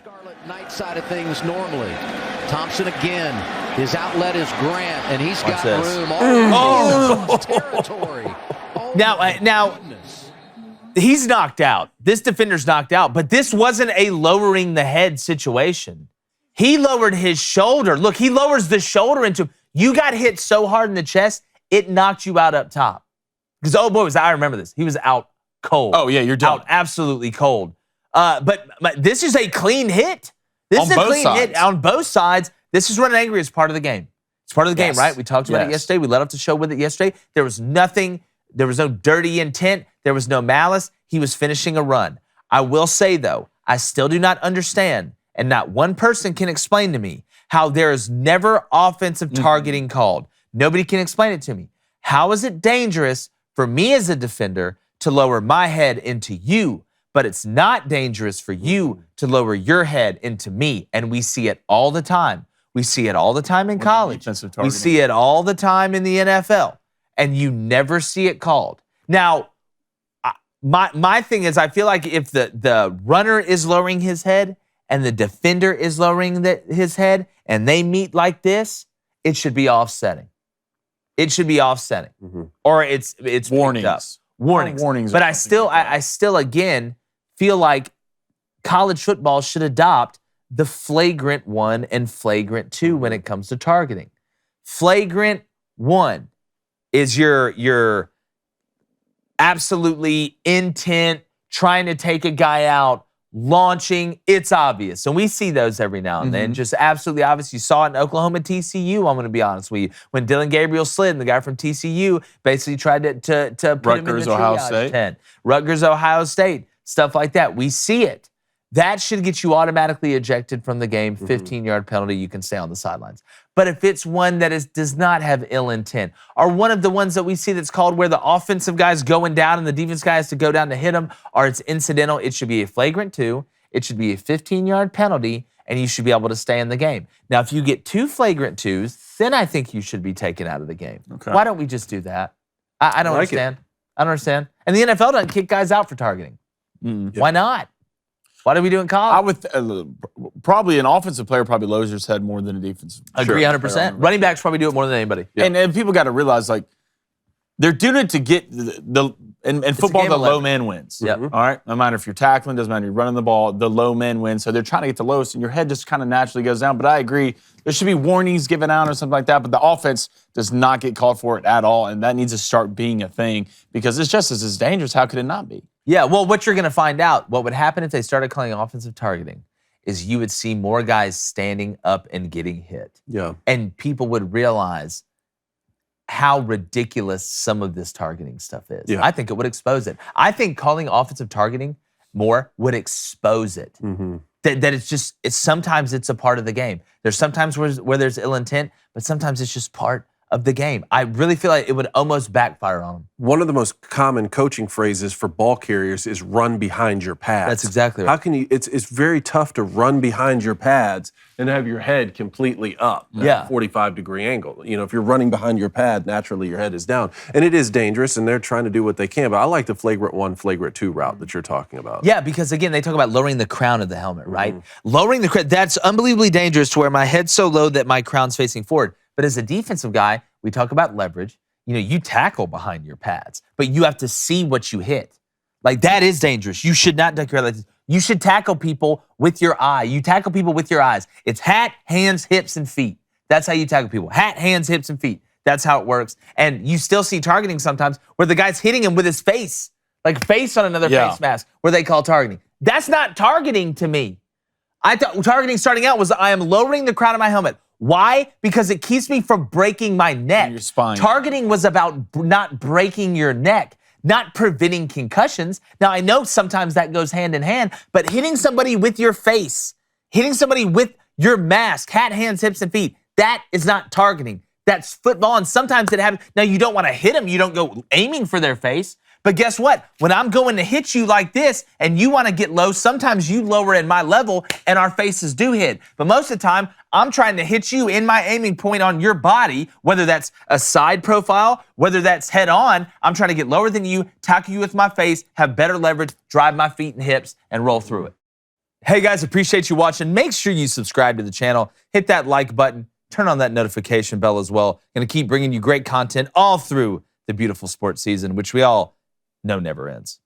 Scarlet Knight side of things normally. Thompson again. His outlet is Grant, and he's got room all in territory. Now, he's knocked out. This defender's knocked out, but this wasn't a lowering the head situation. He lowered his shoulder. Look, he lowers the shoulder into. You got hit so hard in the chest, it knocked you out up top. Because, oh boy, I remember this. He was out cold. Oh, yeah, you're done. Out absolutely cold. But this is a clean hit. This is a clean hit on both sides. This is running angry as part of the game. It's part of the game, right? We talked about it yesterday. We led up the show with it yesterday. There was nothing. There was no dirty intent. There was no malice. He was finishing a run. I will say, though, I still do not understand, and not one person can explain to me how there is never offensive targeting called. Nobody can explain it to me. How is it dangerous for me as a defender to lower my head into you, but it's not dangerous for you to lower your head into me? And we see it all the time. We see it all the time in college. We see it all the time in the NFL. And you never see it called. Now, my thing is, I feel like if the runner is lowering his head and the defender is lowering his head and they meet like this, it should be offsetting. It should be offsetting. Or it's warnings. Warnings. But I still again feel like college football should adopt the flagrant 1 and flagrant 2 when it comes to targeting. Flagrant 1 is your absolutely intent, trying to take a guy out, launching. It's obvious. And we see those every now and then. Just absolutely obvious. You saw it in Oklahoma TCU, I'm going to be honest with you. When Dylan Gabriel slid and the guy from TCU basically tried to put him in the triage tent. Rutgers, Ohio State, stuff like that. We see it. That should get you automatically ejected from the game, 15-yard penalty, you can stay on the sidelines. But if it's one that does not have ill intent, or one of the ones that we see that's called where the offensive guy's going down and the defense guy has to go down to hit him, or it's incidental, it should be a flagrant 2, it should be a 15-yard penalty, and you should be able to stay in the game. Now, if you get 2 flagrant 2s, then I think you should be taken out of the game. Okay. Why don't we just do that? I don't understand. I don't understand. And the NFL doesn't kick guys out for targeting. Why not? Why do we do it in college? I would probably an offensive player probably lowers his head more than a defensive. Agree 100%. Running backs probably do it more than anybody. Yeah. And people got to realize, like, they're doing it to get in football, the low man wins. Yep. All right? No matter if you're tackling, doesn't matter if you're running the ball, the low man wins. So they're trying to get the lowest, and your head just kind of naturally goes down. But I agree, there should be warnings given out or something like that, but the offense does not get called for it at all, and that needs to start being a thing because it's just as dangerous. How could it not be? Yeah, well, what you're going to find out, what would happen if they started calling offensive targeting is you would see more guys standing up and getting hit. Yeah. And people would realize how ridiculous some of this targeting stuff is. Yeah. I think it would expose it. I think calling offensive targeting more would expose it. That it's sometimes it's a part of the game. There's sometimes where there's ill intent, but sometimes it's just part of the game. I really feel like it would almost backfire on them. One of the most common coaching phrases for ball carriers is run behind your pads. That's exactly right. How can you, it's very tough to run behind your pads and have your head completely up at a 45-degree angle. You know, if you're running behind your pad, naturally your head is down. And it is dangerous, and they're trying to do what they can. But I like the flagrant 1, flagrant 2 route that you're talking about. Yeah, because again, they talk about lowering the crown of the helmet, right? Lowering the crown, that's unbelievably dangerous to where my head's so low that my crown's facing forward. But as a defensive guy, we talk about leverage. You know, you tackle behind your pads, but you have to see what you hit. Like, that is dangerous. You should not duck your head like this. You should tackle people with your eye. You tackle people with your eyes. It's hat, hands, hips, and feet. That's how you tackle people. Hat, hands, hips, and feet. That's how it works. And you still see targeting sometimes where the guy's hitting him with his face, like face on another face mask, where they call targeting. That's not targeting to me. I thought targeting starting out was I am lowering the crown of my helmet. Why? Because it keeps me from breaking my neck. Your spine. Targeting was about not breaking your neck, not preventing concussions. Now, I know sometimes that goes hand in hand, but hitting somebody with your face, hitting somebody with your mask, hat, hands, hips, and feet, that is not targeting. That's football, and sometimes it happens. Now, you don't want to hit them. You don't go aiming for their face. But guess what? When I'm going to hit you like this and you want to get low, sometimes you lower in my level and our faces do hit. But most of the time, I'm trying to hit you in my aiming point on your body, whether that's a side profile, whether that's head on. I'm trying to get lower than you, tackle you with my face, have better leverage, drive my feet and hips, and roll through it. Hey, guys, appreciate you watching. Make sure you subscribe to the channel. Hit that like button. Turn on that notification bell as well. Going to keep bringing you great content all through the beautiful sports season, which we all know never ends.